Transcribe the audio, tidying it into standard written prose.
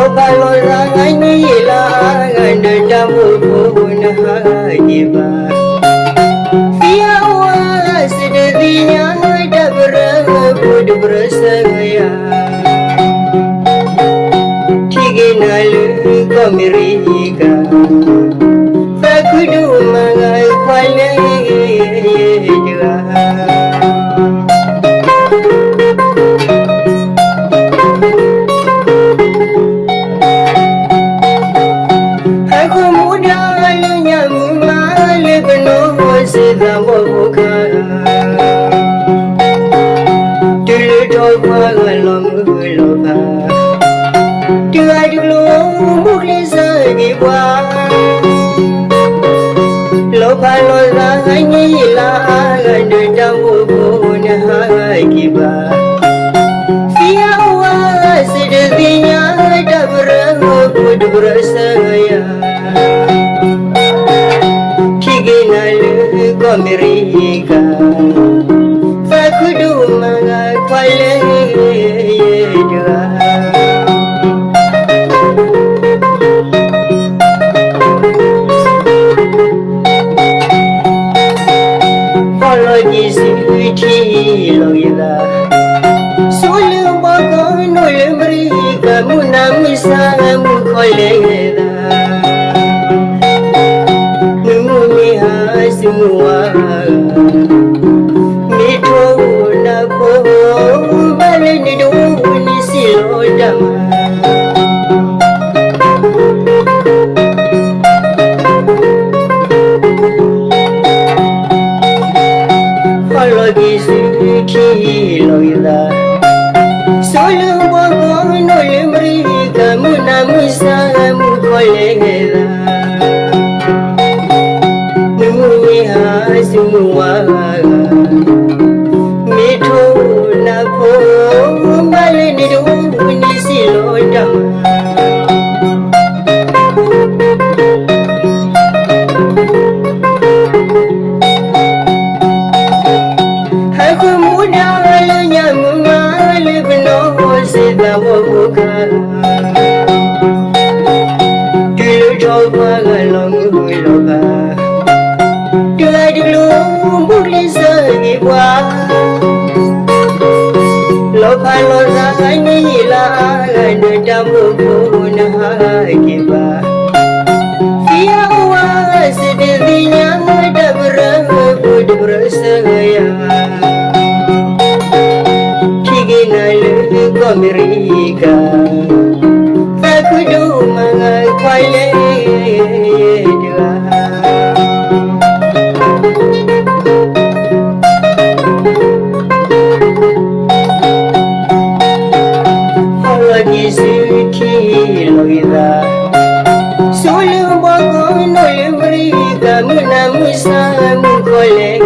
Lopalola ngayila nganda mukuna hagiba Fiawa sededinya dabra bud brasaya Tiginal kamiriga Fakudu mangai kwale jua Lopalola ngayila nganda mukuna hagiba Fiawa sededinya dabra bud brasaya Tiginal kamiriga Fakudu mangai kwale jua Jisuti loila Sulu baka nolmri kamu namisa mukholela Numumiha semua Mito na po baleni duni silodama Jisuti loila Sulu baka nolmri kamu namisa mukholela Numumiha semua Mito na po baleni duni silodama Lopalola ngayila nganda mukuna hagiba Fiawa sededinya dabra bud brasaya Tiginal kamiriga Fakudu mangai kwale jua Jisuti loila Sulu baka nolmri kamu namisa mukholela